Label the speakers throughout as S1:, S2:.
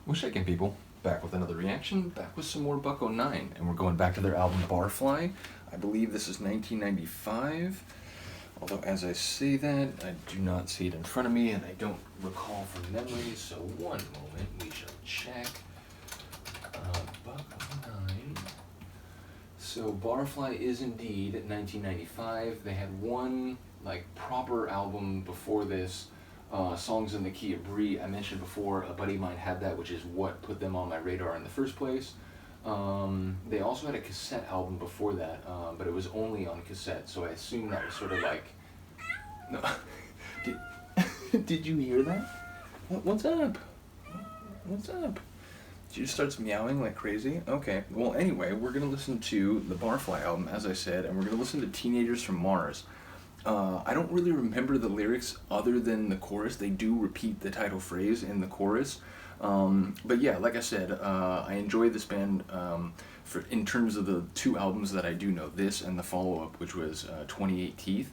S1: What's shaking, people? Back with another reaction, back with some more Buck-09, and we're going back to their album Barfly. I believe this is 1995, although as I say that, I do not see it in front of me, and I don't recall from memory, so one moment, we shall check. Buck-09. So Barfly is indeed 1995. They had one, proper album before this, Songs in the Key of Brie. I mentioned before, a buddy of mine had that, which is what put them on my radar in the first place. They also had a cassette album before that, but it was only on cassette, so I assume that was sort of like... No. Did you hear that? What's up? What's up? Did you just start meowing like crazy? Okay, well anyway, we're going to listen to the Barfly album, as I said, and we're going to listen to Teenagers from Mars. I don't really remember the lyrics other than the chorus. They do repeat the title phrase in the chorus. But yeah, like I said, I enjoy this band in terms of the two albums that I do know, this and the follow-up, which was 28 Teeth.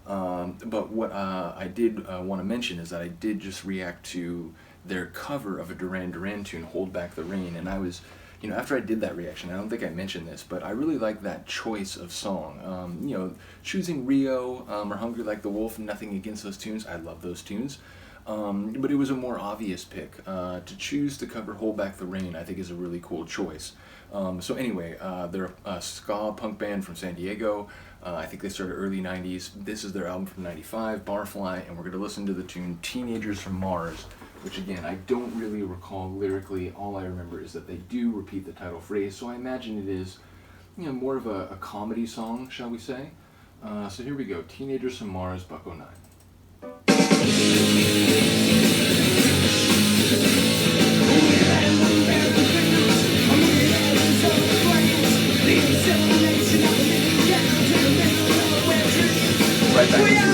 S1: But what I did want to mention is that I did just react to their cover of a Duran Duran tune, Hold Back the Rain, and I was... after I did that reaction, I don't think I mentioned this, but I really like that choice of song. Choosing Rio or Hungry Like the Wolf, nothing against those tunes. I love those tunes. But it was a more obvious pick. To choose to cover Hold Back the Rain, I think is a really cool choice. So anyway, they're a ska-punk band from San Diego. I think they started early 90s. This is their album from 95, Barfly, and we're going to listen to the tune Teenagers from Mars, which again, I don't really recall lyrically. All I remember is that they do repeat the title phrase, so I imagine it is, more of a comedy song, shall we say. So here we go, Teenagers from Mars, Buck-09. Right back into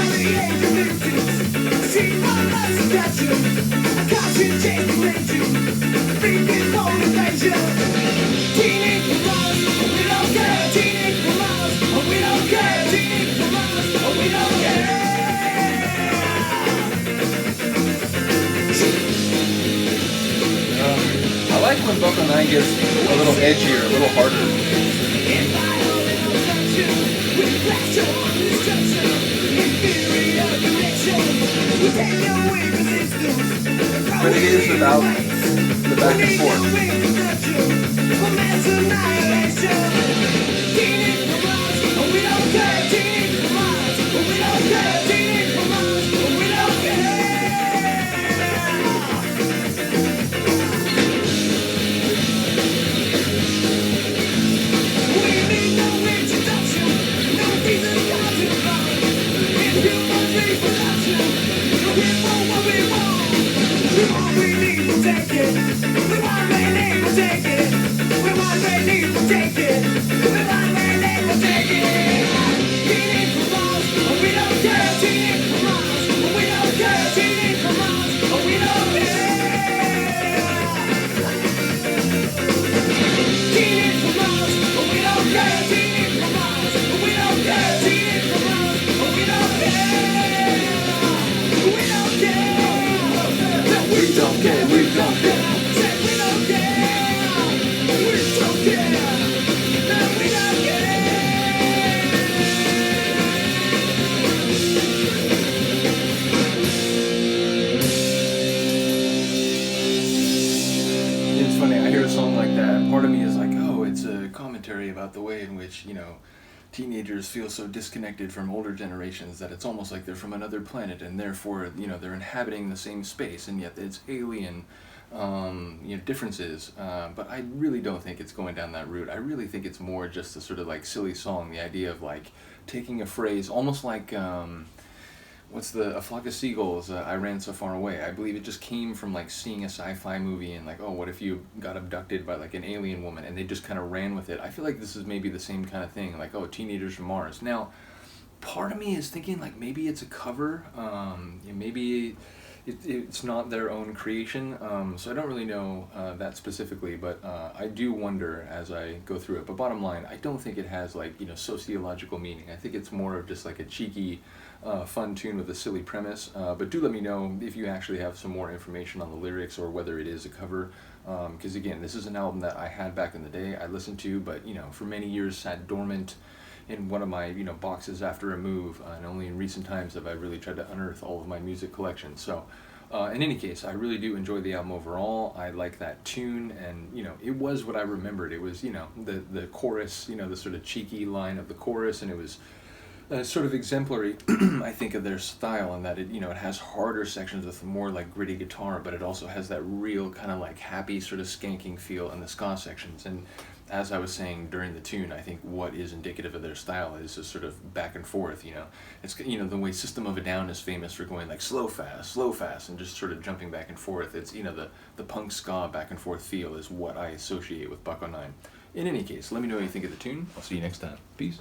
S1: I like when Buck-09 gets a little edgier, a little harder. But it is about the back and forth. It's funny, I hear a song like that, part of me is like, oh, it's a commentary about the way in which, teenagers feel so disconnected from older generations that it's almost like they're from another planet, and therefore, they're inhabiting the same space, and yet it's alien, differences. But I really don't think it's going down that route. I really think it's more just a sort of silly song, the idea of taking a phrase, almost like, a flock of seagulls, I ran so far away. I believe it just came from seeing a sci-fi movie and oh, what if you got abducted by an alien woman, and they just kind of ran with it. I feel like this is maybe the same kind of thing, oh, Teenagers from Mars. Now, part of me is thinking maybe it's a cover, maybe it's not their own creation, so I don't really know that specifically, but I do wonder as I go through it. But bottom line, I don't think it has like, you know, sociological meaning. I think it's more of just like a cheeky, fun tune with a silly premise. But do let me know if you actually have some more information on the lyrics or whether it is a cover. Because again, this is an album that I had back in the day, I listened to, but you know, for many years sat dormant in one of my, you know, boxes after a move, and only in recent times have I really tried to unearth all of my music collection. So in any case, I really do enjoy the album overall. I like that tune, and you know, it was what I remembered. It was, you know, the chorus, you know, the sort of cheeky line of the chorus, and it was sort of exemplary, I think, of their style, and that it, you know, it has harder sections with more like gritty guitar, but it also has that real kind of like happy sort of skanking feel in the ska sections. And as I was saying during the tune, I think what is indicative of their style is just sort of back and forth, you know. It's, you know, the way System of a Down is famous for going like slow, fast, and just sort of jumping back and forth. It's, you know, the punk ska back and forth feel is what I associate with Buck 09. In any case, let me know what you think of the tune. I'll see you next time. Peace.